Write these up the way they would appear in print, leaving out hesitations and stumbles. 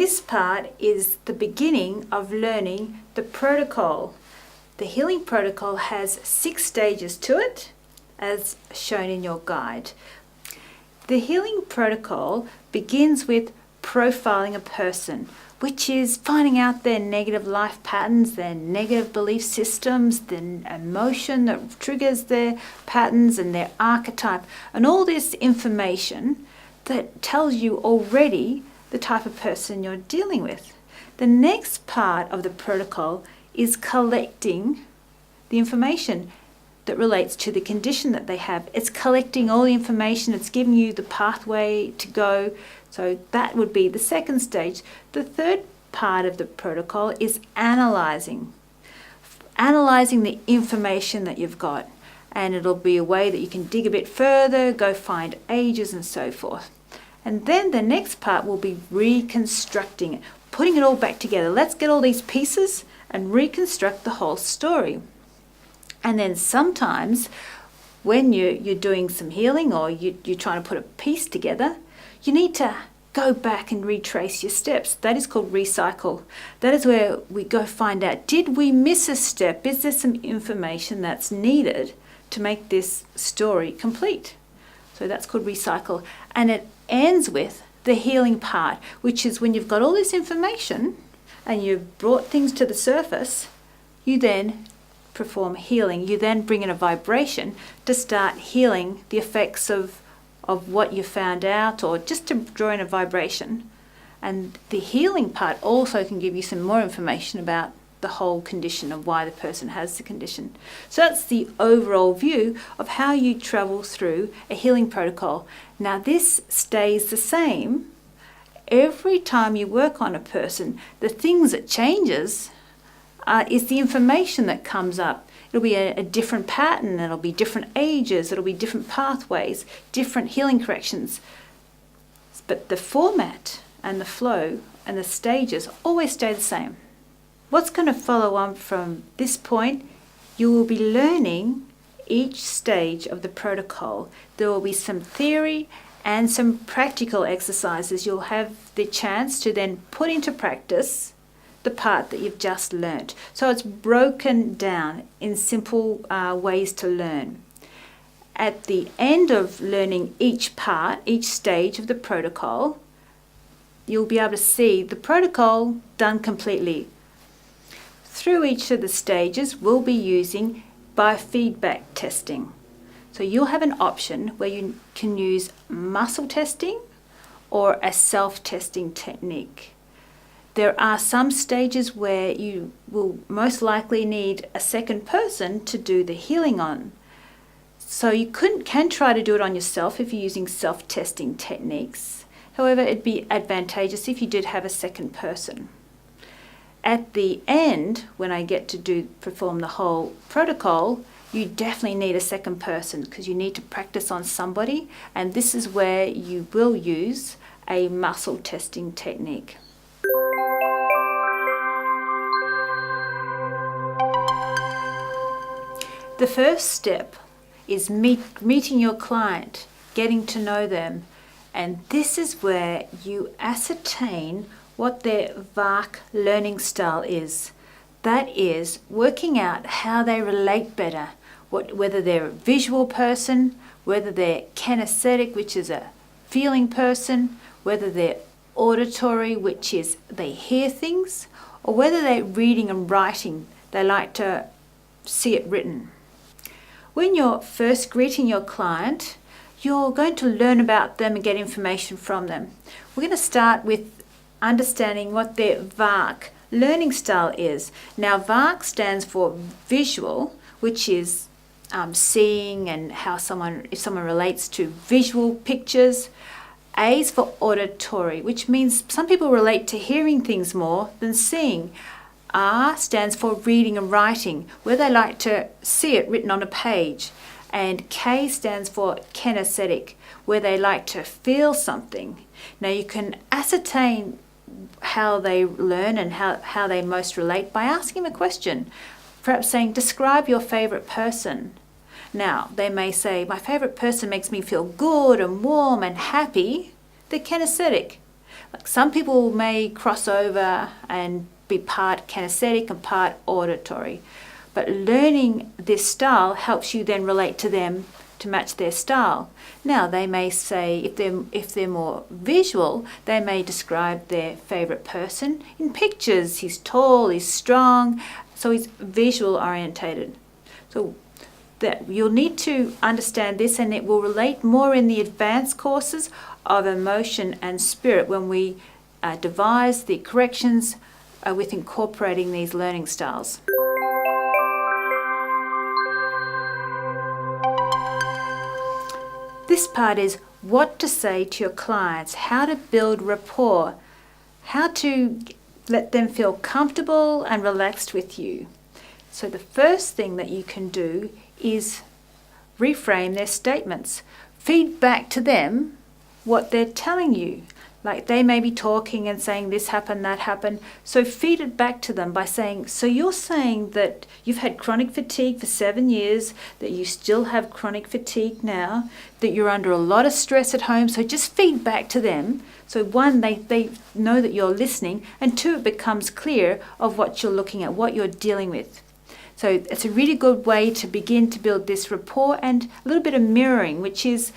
This part is the beginning of learning the protocol. The healing protocol has 6 stages to it, as shown in your guide. The healing protocol begins with profiling a person, which is finding out their negative life patterns, their negative belief systems, the emotion that triggers their patterns and their archetype, and all this information that tells you already the type of person you're dealing with. The next part of the protocol is collecting the information that relates to the condition that they have. It's collecting all the information, it's giving you the pathway to go. So that would be the second stage. The third part of the protocol is analyzing the information that you've got. And it'll be a way that you can dig a bit further, go find ages and so forth. And then the next part will be reconstructing it, putting it all back together. Let's get all these pieces and reconstruct the whole story. And then sometimes when you're doing some healing or you're trying to put a piece together, you need to go back and retrace your steps. That is called recycle. That is where we go find out, did we miss a step? Is there some information that's needed to make this story complete? So that's called recycle. And it ends with the healing part, which is when you've got all this information and you've brought things to the surface, you then perform healing. You then bring in a vibration to start healing the effects of what you found out, or just to draw in a vibration. And the healing part also can give you some more information about the whole condition of why the person has the condition. So that's the overall view of how you travel through a healing protocol. Now this stays the same every time you work on a person. The things that changes is the information that comes up. It'll be a different pattern, it'll be different ages, it'll be different pathways, different healing corrections. But the format and the flow and the stages always stay the same. What's going to follow on from this point, you will be learning each stage of the protocol. There will be some theory and some practical exercises. You'll have the chance to then put into practice the part that you've just learnt. So it's broken down in simple ways to learn. At the end of learning each part, each stage of the protocol, you'll be able to see the protocol done completely. Through each of the stages, we'll be using biofeedback testing. So you'll have an option where you can use muscle testing or a self-testing technique. There are some stages where you will most likely need a second person to do the healing on. So you can try to do it on yourself if you're using self-testing techniques. However, it'd be advantageous if you did have a second person. At the end, when I get to perform the whole protocol, you definitely need a second person because you need to practice on somebody, and this is where you will use a muscle testing technique. The first step is meeting your client, getting to know them, and this is where you ascertain what their VARK learning style is. That is, working out how they relate better, whether they're a visual person, whether they're kinesthetic, which is a feeling person, whether they're auditory, which is they hear things, or whether they're reading and writing, they like to see it written. When you're first greeting your client, you're going to learn about them and get information from them. We're going to start with understanding what their VARK learning style is. Now VARK stands for visual, which is seeing and how if someone relates to visual pictures. A is for auditory, which means some people relate to hearing things more than seeing. R stands for reading and writing, where they like to see it written on a page. And K stands for kinesthetic, where they like to feel something. Now you can ascertain how they learn and how they most relate by asking them a question. Perhaps saying, describe your favourite person. Now, they may say, my favourite person makes me feel good and warm and happy. They're kinesthetic. Like some people may cross over and be part kinesthetic and part auditory. But learning this style helps you then relate to them to match their style. Now they may say, if they're more visual, they may describe their favourite person in pictures. He's tall, he's strong, so he's visual orientated. So that you'll need to understand this, and it will relate more in the advanced courses of emotion and spirit when we devise the corrections with incorporating these learning styles. This part is what to say to your clients, how to build rapport, how to let them feel comfortable and relaxed with you. So the first thing that you can do is reframe their statements. Feed back to them what they're telling you. Like they may be talking and saying this happened, that happened. So feed it back to them by saying, so you're saying that you've had chronic fatigue for 7 years, that you still have chronic fatigue now, that you're under a lot of stress at home. So just feed back to them. So one, they know that you're listening, and two, it becomes clear of what you're looking at, what you're dealing with. So it's a really good way to begin to build this rapport, and a little bit of mirroring, which is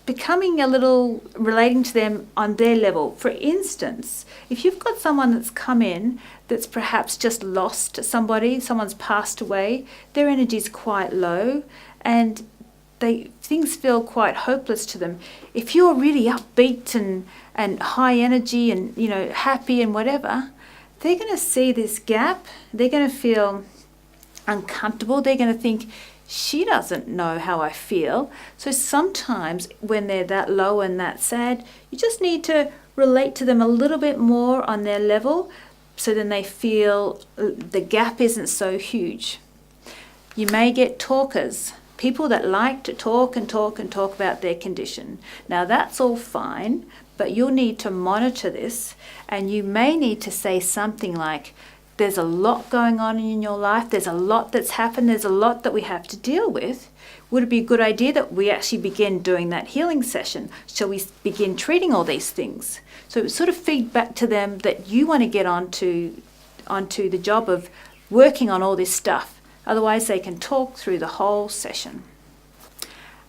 becoming a little relating to them on their level. For instance, if you've got someone that's come in that's perhaps just lost somebody, someone's passed away, their energy is quite low and things feel quite hopeless to them. If you're really upbeat and high energy and happy and whatever, they're going to see this gap. They're going to feel uncomfortable. They're going to think, she doesn't know how I feel. So sometimes when they're that low and that sad, you just need to relate to them a little bit more on their level, so then they feel the gap isn't so huge. You may get talkers, people that like to talk and talk and talk about their condition. Now that's all fine, but you'll need to monitor this, and you may need to say something like, there's a lot going on in your life. There's a lot that's happened. There's a lot that we have to deal with. Would it be a good idea that we actually begin doing that healing session? Shall we begin treating all these things? So sort of feed back to them that you want to get onto the job of working on all this stuff. Otherwise, they can talk through the whole session.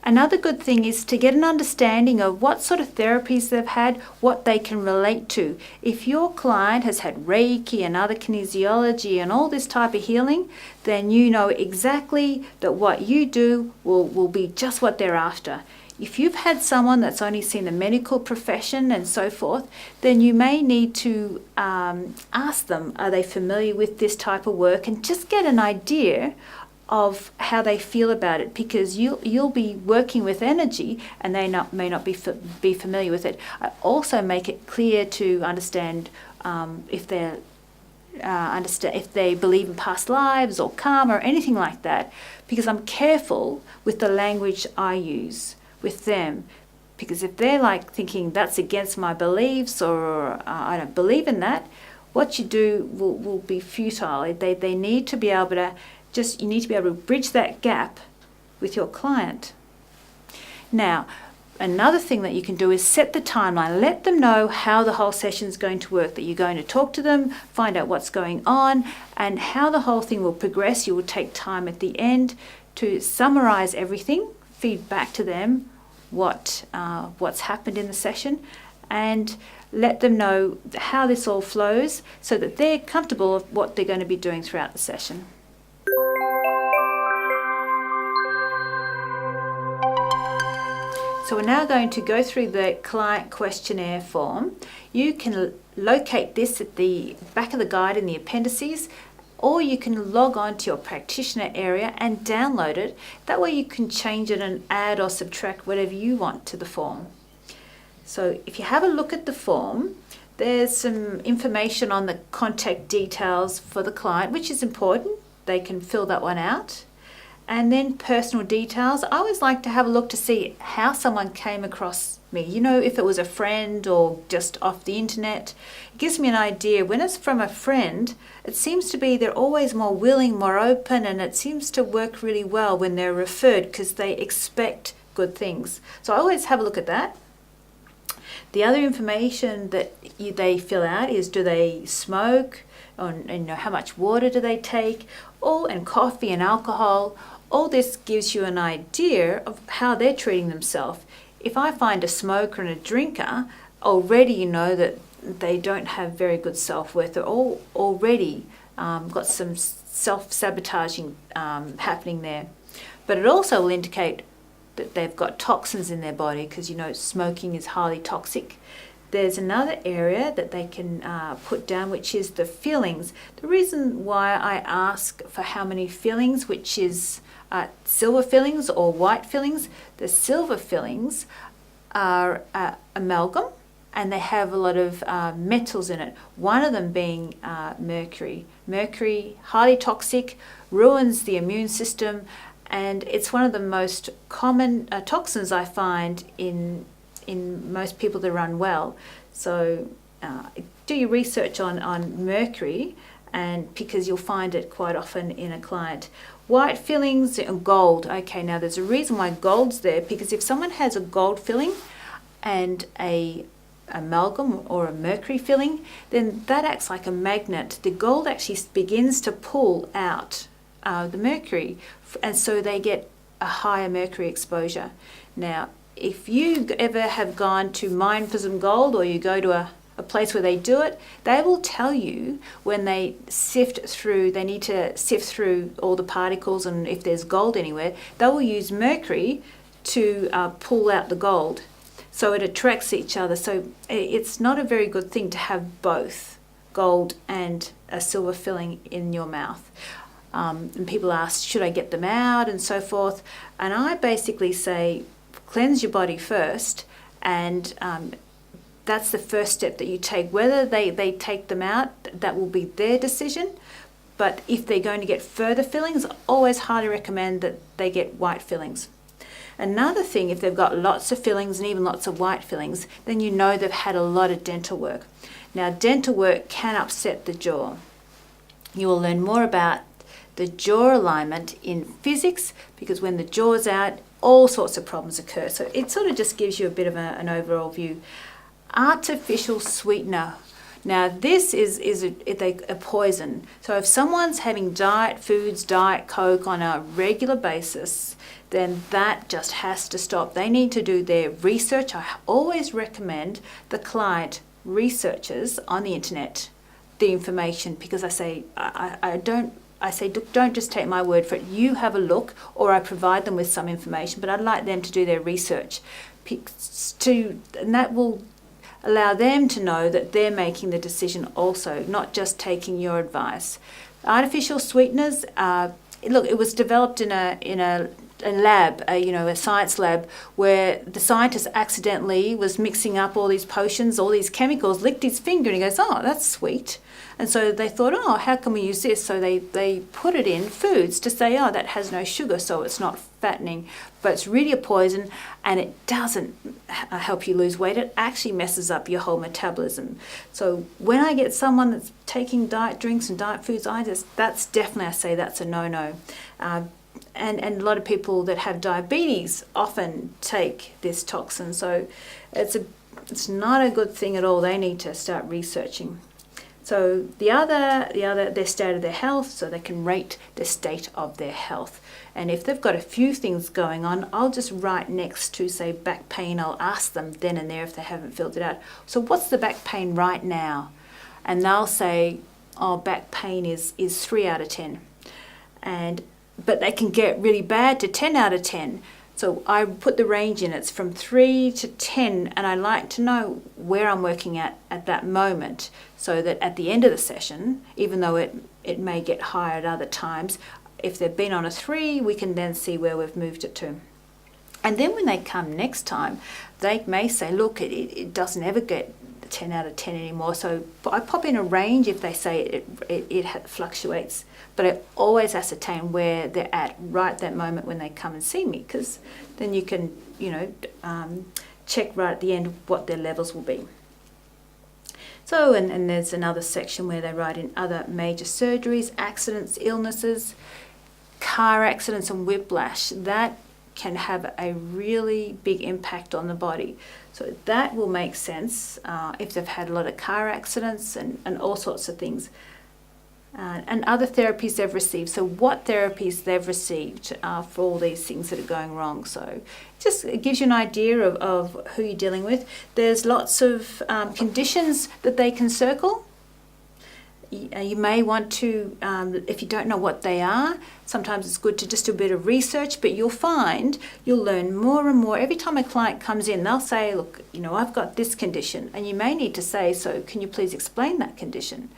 Another good thing is to get an understanding of what sort of therapies they've had, what they can relate to. If your client has had Reiki and other kinesiology and all this type of healing, then you know exactly that what you do will be just what they're after. If you've had someone that's only seen the medical profession and so forth, then you may need to ask them, are they familiar with this type of work, and just get an idea of how they feel about it, because you'll be working with energy and they may not be familiar with it. I also make it clear to understand if they believe in past lives or karma or anything like that, because I'm careful with the language I use with them. Because if they're like thinking that's against my beliefs or I don't believe in that, what you do will be futile. They need to be able to you need to be able to bridge that gap with your client. Now, another thing that you can do is set the timeline. Let them know how the whole session is going to work, that you're going to talk to them, find out what's going on, and how the whole thing will progress. You will take time at the end to summarize everything, feed back to them what's happened in the session, and let them know how this all flows so that they're comfortable with what they're going to be doing throughout the session. So we're now going to go through the client questionnaire form. You can locate this at the back of the guide in the appendices, or you can log on to your practitioner area and download it. That way you can change it and add or subtract whatever you want to the form. So if you have a look at the form, there's some information on the contact details for the client, which is important. They can fill that one out. And then personal details. I always like to have a look to see how someone came across me. If it was a friend or just off the internet. It gives me an idea. When it's from a friend, it seems to be they're always more willing, more open, and it seems to work really well when they're referred because they expect good things. So I always have a look at that. The other information that they fill out is, do they smoke, and how much water do they take, and coffee and alcohol. All this gives you an idea of how they're treating themselves. If I find a smoker and a drinker, already you know that they don't have very good self-worth. They're all already got some self-sabotaging happening there. But it also will indicate that they've got toxins in their body, because smoking is highly toxic. There's another area that they can put down, which is the fillings. The reason why I ask for how many fillings, which is silver fillings or white fillings. The silver fillings are amalgam, and they have a lot of metals in it. One of them being mercury. Mercury, highly toxic, ruins the immune system, and it's one of the most common toxins I find in most people that are unwell. So do your research on mercury, and because you'll find it quite often in a client. White fillings and gold. Okay, now there's a reason why gold's there, because if someone has a gold filling and a amalgam or a mercury filling, then that acts like a magnet. The gold actually begins to pull out the mercury, and so they get a higher mercury exposure. Now, if you ever have gone to mine for some gold, or you go to a place where they do it, they will tell you when they need to sift through all the particles, and if there's gold anywhere, they will use mercury to pull out the gold. So it attracts each other. So it's not a very good thing to have both gold and a silver filling in your mouth. And people ask, should I get them out and so forth? And I basically say, cleanse your body first, and that's the first step that you take. Whether they take them out, that will be their decision. But if they're going to get further fillings, I always highly recommend that they get white fillings. Another thing, if they've got lots of fillings and even lots of white fillings, then you know they've had a lot of dental work. Now, dental work can upset the jaw. You will learn more about the jaw alignment in physics, because when the jaw's out, all sorts of problems occur. So it sort of just gives you a bit of an overall view. Artificial sweetener. Now, this is a poison. So if someone's having diet foods, Diet Coke on a regular basis, then that just has to stop. They need to do their research. I always recommend the client researches on the internet the information, because I say don't just take my word for it. You have a look, or I provide them with some information, but I'd like them to do their research, and that will allow them to know that they're making the decision also, not just taking your advice. Artificial sweeteners, look, it was developed in a lab, a science lab, where the scientist accidentally was mixing up all these potions, all these chemicals, licked his finger, and he goes, oh, that's sweet. And so they thought, oh, how can we use this? So they put it in foods to say, oh, that has no sugar, so it's not fattening. But it's really a poison, and it doesn't help you lose weight. It actually messes up your whole metabolism. So when I get someone that's taking diet drinks and diet foods, I say that's a no-no. And a lot of people that have diabetes often take this toxin. So it's not a good thing at all. They need to start researching. So their state of their health, so they can rate the state of their health. And if they've got a few things going on, I'll just write next to, say, back pain. I'll ask them then and there if they haven't filled it out. So what's the back pain right now? And they'll say, oh, back pain is 3 out of 10. But they can get really bad to 10 out of 10. So I put the range in. It's from 3 to 10, and I like to know where I'm working at that moment, so that at the end of the session, even though it may get higher at other times, if they've been on a 3, we can then see where we've moved it to. And then when they come next time, they may say, look, it doesn't ever get 10 out of 10 anymore. So I pop in a range if they say it fluctuates. But I always ascertain where they're at right that moment when they come and see me, because then you can, check right at the end what their levels will be. So, and there's another section where they write in other major surgeries, accidents, illnesses, car accidents and whiplash. That can have a really big impact on the body. So that will make sense if they've had a lot of car accidents and all sorts of things. And other therapies they've received. So what therapies they've received for all these things that are going wrong. So it gives you an idea of who you're dealing with. There's lots of conditions that they can circle. You may want to, if you don't know what they are, sometimes it's good to just do a bit of research, but you'll learn more and more. Every time a client comes in, they'll say, look, I've got this condition, and you may need to say, so can you please explain that condition?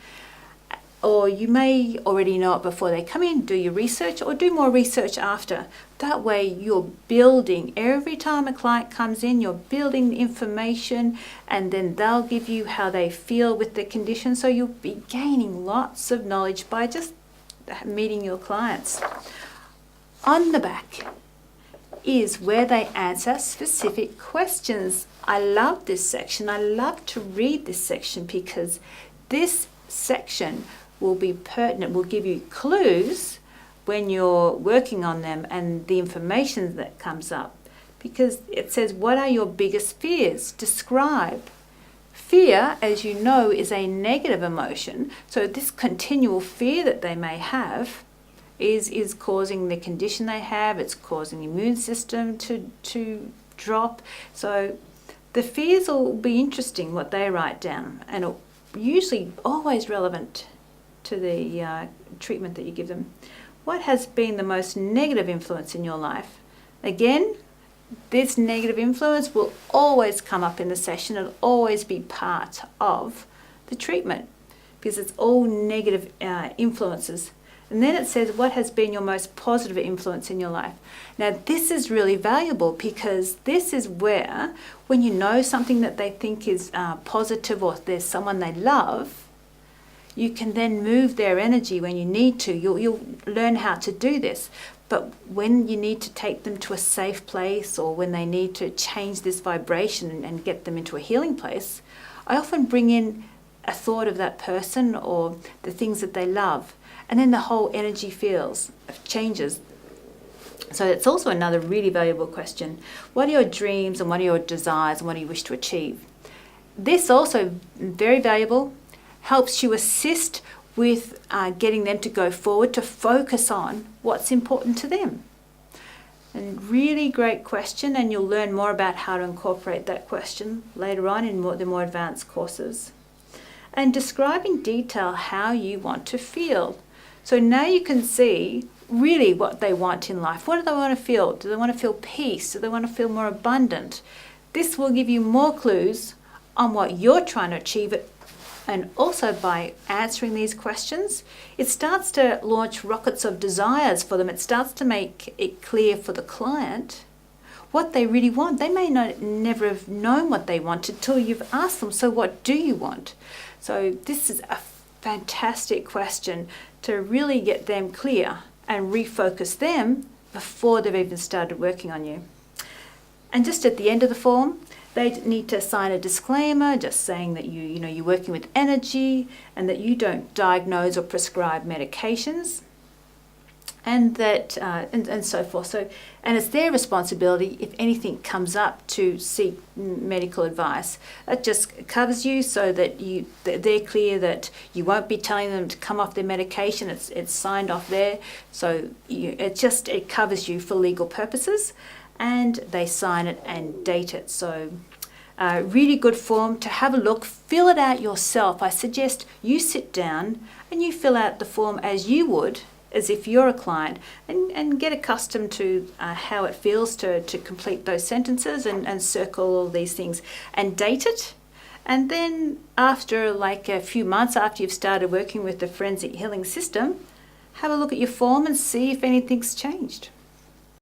Or you may already know it before they come in, do your research, or do more research after. That way you're building, every time a client comes in, you're building the information, and then they'll give you how they feel with the condition. So you'll be gaining lots of knowledge by just meeting your clients. On the back is where they answer specific questions. I love this section. I love to read this section because this section will be pertinent, will give you clues when you're working on them and the information that comes up. Because it says, what are your biggest fears? Describe. Fear, as you know, is a negative emotion. So this continual fear that they may have is causing the condition they have. It's causing the immune system to drop. So the fears will be interesting, what they write down, and usually always relevant to the treatment that you give them. What has been the most negative influence in your life? Again, this negative influence will always come up in the session. It'll always be part of the treatment because it's all negative influences. And then it says, what has been your most positive influence in your life? Now, this is really valuable because this is where, when you know something that they think is positive, or there's someone they love, you can then move their energy when you need to. You'll learn how to do this. But when you need to take them to a safe place, or when they need to change this vibration and get them into a healing place, I often bring in a thought of that person or the things that they love. And then the whole energy changes. So it's also another really valuable question. What are your dreams and what are your desires and what do you wish to achieve? This also very valuable, helps you assist with getting them to go forward, to focus on what's important to them. And really great question, and you'll learn more about how to incorporate that question later on in the more advanced courses. And describe in detail how you want to feel. So now you can see really what they want in life. What do they want to feel? Do they want to feel peace? Do they want to feel more abundant? This will give you more clues on what you're trying to achieve. And also by answering these questions, it starts to launch rockets of desires for them. It starts to make it clear for the client what they really want. They may never have known what they wanted until you've asked them, so what do you want? So this is a fantastic question to really get them clear and refocus them before they've even started working on you. And just at the end of the form, they need to sign a disclaimer just saying that you're working with energy and that you don't diagnose or prescribe medications, and that and so forth. So, and it's their responsibility if anything comes up to seek medical advice. It just covers you so that they're clear that you won't be telling them to come off their medication. It's signed off there, so it covers you for legal purposes. And they sign it and date it. So really good form to have a look. Fill it out yourself. I suggest you sit down and you fill out the form as you would, as if you're a client, and get accustomed to how it feels to complete those sentences and circle all these things and date it. And then after like a few months after you've started working with the forensic healing system, have a look at your form and see if anything's changed.